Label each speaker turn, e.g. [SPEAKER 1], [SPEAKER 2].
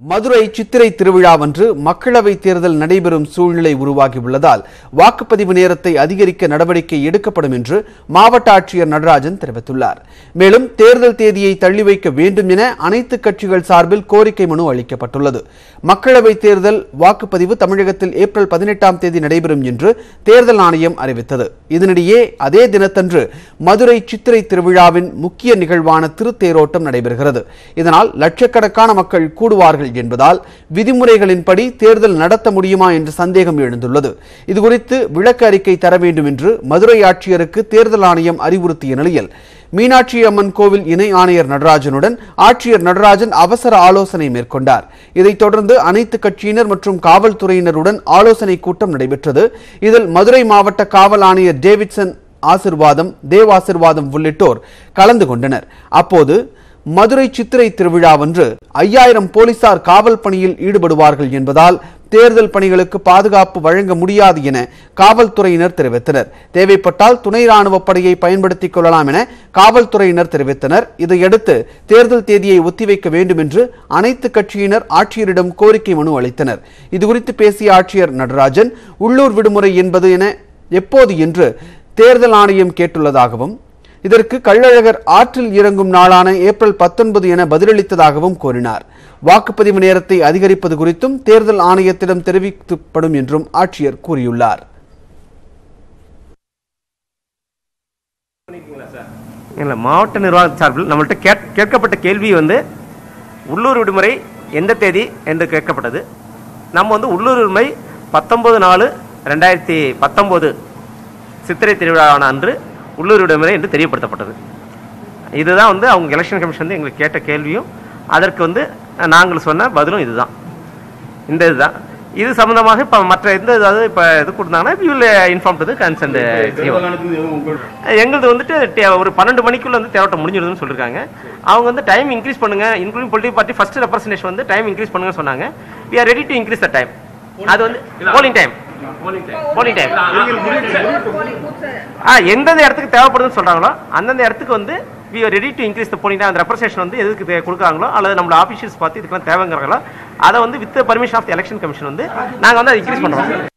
[SPEAKER 1] மதுரை சித்திரை திருவிழாவன்று மக்களவைத் தேர்தல் நடைபெறும் சூழ்நிலை உருவாகியுள்ளதால் வாக்குப்பதிவு நேரத்தை அதிகரிக்க நடவடிக்கை எடுக்கப்படும் என்று மாவட்ட ஆட்சியர் நடராஜன் தெரிவித்துள்ளார். மேலும் தேர்தல் தேதியை தள்ளி வைக்க வேண்டும் என அனைத்து கட்சிகள் சார்பில் கோரிக்கை மனு அளிக்கப்பட்டுள்ளது. மக்களவைத் தேர்தல் வாக்குப்பதிவு தமிழகத்தில் ஏப்ரல் 18ஆம் தேதி நடைபெறும் என்று தேர்தல் ஆணையம் அறிவித்தது. இதனிடையே அதே தினத்தன்று மதுரை சித்திரை திருவிழாவின் முக்கிய நிகழ்வான திருத்தேரோட்டம் நடைபெறுகிறது. இதனால் லட்சக்கணக்கான மக்கள் கூடுவார்கள் என்பதால் விதிமுறைகளின்படி தேர்தல் நடத்த முடியுமா என்ற சந்தேகம் எழுந்துள்ளது. இதுகுறித்து விளக்க அறிக்கை தர வேண்டும் என்று மதுரை ஆட்சியருக்கு தேர்தல் ஆணையம் அறிவுறுத்திய நிலையில் மீனாட்சி அம்மன் கோவில் இணை ஆணையர் நடராஜனுடன் ஆட்சியர் நடராஜன் அவசர ஆலோசனை மேற்கொண்டார். இதைத் தொடர்ந்து அனைத்து கட்சியினர் மற்றும் காவல்துறையினருடன் ஆலோசனை கூட்டம் நடைபெற்றது. இதில் மதுரை மாவட்ட காவல் ஆணையர் டேவிட்சன் தேவாசிர்வாதம் உள்ளிட்டோர் கலந்து கொண்டனர். அப்போது மதுரை சித்திரை திருவிழாவன்று 5000 போலீசார் காவல் பணியில் ஈடுபடுவார்கள் என்பதால் தேர்தல் பணிகளுக்கு பாதுகாப்பு வழங்க முடியாது என காவல்துறையினர் தெரிவித்தனர். தேவைப்பட்டால் துணை ராணுவ படையை பயன்படுத்திக் கொள்ளலாம் என காவல்துறையினர் தெரிவித்தனர். இதையடுத்து தேர்தல் தேதியை ஒத்திவைக்க வேண்டும் என்று அனைத்து கட்சியினர் ஆட்சியரிடம் கோரிக்கை மனு அளித்தனர். இதுகுறித்து பேசிய ஆட்சியர் நடராஜன் உள்ளூர் விடுமுறை என்பது என எப்போது என்று தேர்தல் ஆணையம் கேட்டுள்ளதாகவும் இதற்கு கள்ளழகர் ஆற்றில் இறங்கும் நாளான ஏப்ரல் 19 என பதிலளித்ததாகவும் கூறினார். வாக்குப்பதிவு நேரத்தை அதிகரிப்பது குறித்தும் தேர்தல் ஆணையத்திடம் தெரிவிக்கப்படும் என்றும் ஆட்சியர் கூறியுள்ளார்.
[SPEAKER 2] மாவட்ட நிர்வாக சார்பில் நம்மள்ட்ட கேட்கப்பட்ட கேள்வி உள்ளூர் விடுமுறை எந்த தேதி என்று கேட்கப்பட்டது. நம்ம உள்ளூர் விடுமுறை 19/4/2019 சித்திரை திருவிழாவான அன்று உள்ளூர் விடுமுறை என்று தெரியப்படுத்தப்பட்டது. இதுதான் அவங்க எலெக்ஷன் கமிஷன் எங்களுக்கு கேட்ட கேள்வியும் அதற்கு நாங்கள் சொன்ன பதிலும் இதுதான். இதுதான் இது சம்பந்தமாக இப்போ மற்ற எந்த ஏதாவது இப்போ இது கொடுத்தாங்கன்னா we will inform to the concerned. எங்களுது ஒரு 12 மணிக்குள்ள தேரோட்டம் முடிஞ்சிருதுன்னு சொல்லியிருக்காங்க. அவங்க டைம் இன்க்ரீஸ் பண்ணுங்க, including political party first representation time increase பண்ணுங்க சொன்னாங்க. We are ready to increase the time. அது போலிங் டைம் எந்தெந்த இடத்துக்கு தேவைப்படுதுன்னு சொல்றாங்களோ அந்தந்த இடத்துக்கு we are ready to increase the polling time. அந்த ரெப்ரசன்டேஷன் எதுக்கு கொடுக்குறாங்களோ அல்லது நம்மளோட ஆஃபீஷியல்ஸ் பார்த்து இதுக்கெல்லாம் தேவைங்கிறாங்களோ அதை with permission of the election commission நாங்கள் அதை இன்க்ரீஸ் பண்ணுறோம்.